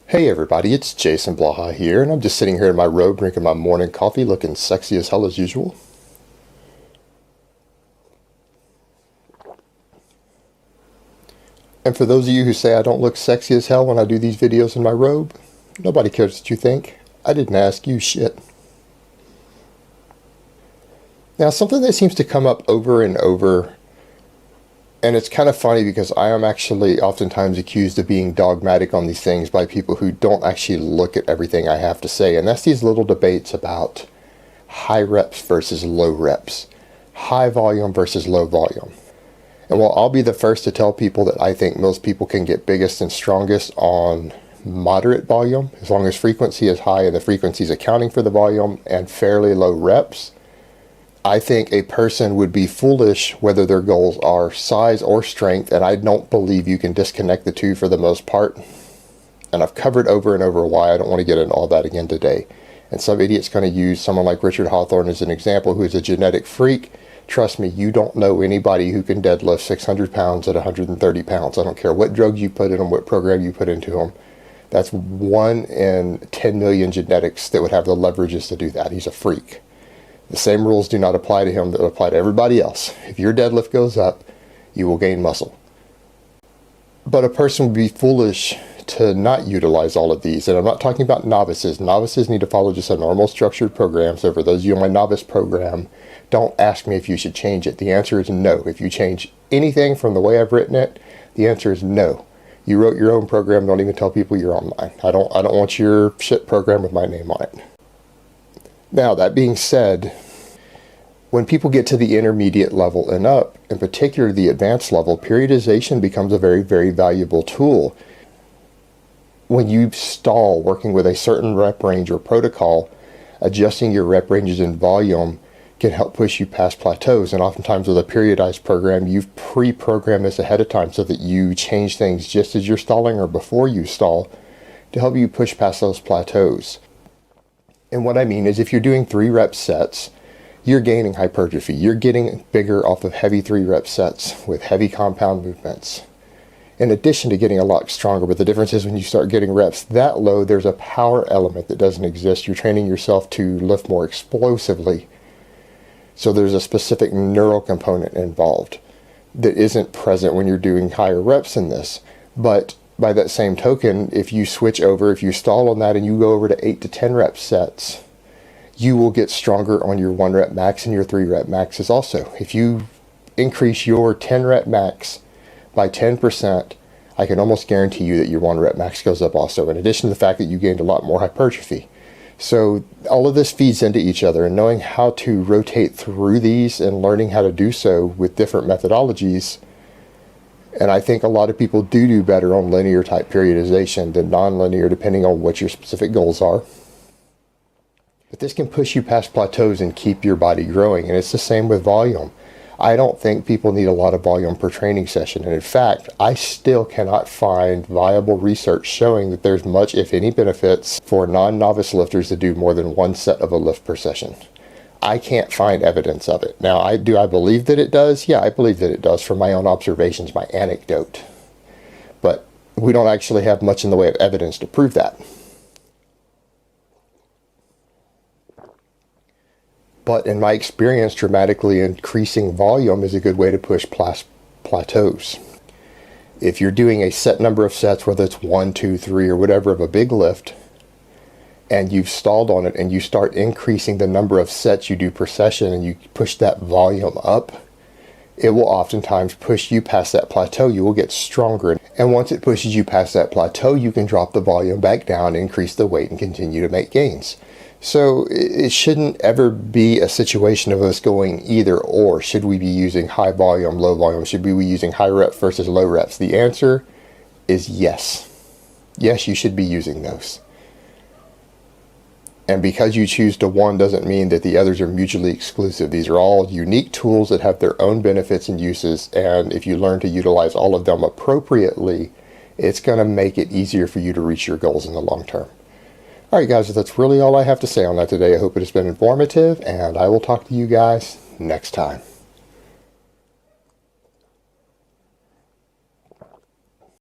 Hey everybody, it's Jason Blaha here, and I'm just sitting here in my robe drinking my morning coffee looking sexy as hell as usual. And for those of you who say I don't look sexy as hell when I do these videos in my robe, nobody cares what you think. I didn't ask you shit. Now, something that seems to come up over and over, and it's kind of funny because I am actually oftentimes accused of being dogmatic on these things by people who don't actually look at everything I have to say. And that's these little debates about high reps versus low reps, high volume versus low volume. And while I'll be the first to tell people that I think most people can get biggest and strongest on moderate volume, as long as frequency is high and the frequency is accounting for the volume, and fairly low reps, I think a person would be foolish whether their goals are size or strength, and I don't believe you can disconnect the two for the most part. And I've covered over and over why. I don't want to get into all that again today. And some idiot's going to use someone like Richard Hawthorne as an example, who is a genetic freak. Trust me, you don't know anybody who can deadlift 600 pounds at 130 pounds. I don't care what drugs you put in them, what program you put into them. That's 1 in 10 million genetics that would have the leverages to do that. He's a freak. The same rules do not apply to him that apply to everybody else. If your deadlift goes up, you will gain muscle. But a person would be foolish to not utilize all of these. And I'm not talking about novices. Novices need to follow just a normal structured program. So for those of you in my novice program, don't ask me if you should change it. The answer is no. If you change anything from the way I've written it, the answer is no. You wrote your own program. Don't even tell people you're on mine. I don't want your shit program with my name on it. Now, that being said, when people get to the intermediate level and up, in particular the advanced level, periodization becomes a very, very valuable tool. When you stall working with a certain rep range or protocol, adjusting your rep ranges and volume can help push you past plateaus. And oftentimes with a periodized program, you've pre-programmed this ahead of time so that you change things just as you're stalling or before you stall to help you push past those plateaus. And what I mean is, if you're doing 3 rep sets, you're gaining hypertrophy. You're getting bigger off of heavy 3 rep sets with heavy compound movements, in addition to getting a lot stronger. But the difference is when you start getting reps that low, there's a power element that doesn't exist. You're training yourself to lift more explosively. So there's a specific neural component involved that isn't present when you're doing higher reps in this. But by that same token, if you switch over, if you stall on that and you go over to 8 to 10 rep sets, you will get stronger on your 1 rep max and your 3 rep maxes also. If you increase your 10 rep max by 10%, I can almost guarantee you that your 1 rep max goes up also, in addition to the fact that you gained a lot more hypertrophy. So all of this feeds into each other, and knowing how to rotate through these and learning how to do so with different methodologies. And I think a lot of people do better on linear type periodization than non-linear, depending on what your specific goals are. But this can push you past plateaus and keep your body growing. And it's the same with volume. I don't think people need a lot of volume per training session. And in fact, I still cannot find viable research showing that there's much, if any, benefits for non-novice lifters to do more than 1 set of a lift per session. I can't find evidence of it. Now, do I believe that it does? Yeah, I believe that it does from my own observations, my anecdote. But we don't actually have much in the way of evidence to prove that. But in my experience, dramatically increasing volume is a good way to push plateaus. If you're doing a set number of sets, whether it's 1, 2, 3, or whatever of a big lift, and you've stalled on it and you start increasing the number of sets you do per session and you push that volume up, it will oftentimes push you past that plateau. You will get stronger. And once it pushes you past that plateau, you can drop the volume back down, increase the weight, and continue to make gains. So it shouldn't ever be a situation of us going either or. Should we be using high volume, low volume? Should we be using high reps versus low reps? The answer is yes. Yes, you should be using those. And because you choose to one doesn't mean that the others are mutually exclusive. These are all unique tools that have their own benefits and uses. And if you learn to utilize all of them appropriately, it's going to make it easier for you to reach your goals in the long term. All right, guys, that's really all I have to say on that today. I hope it has been informative, and I will talk to you guys next time.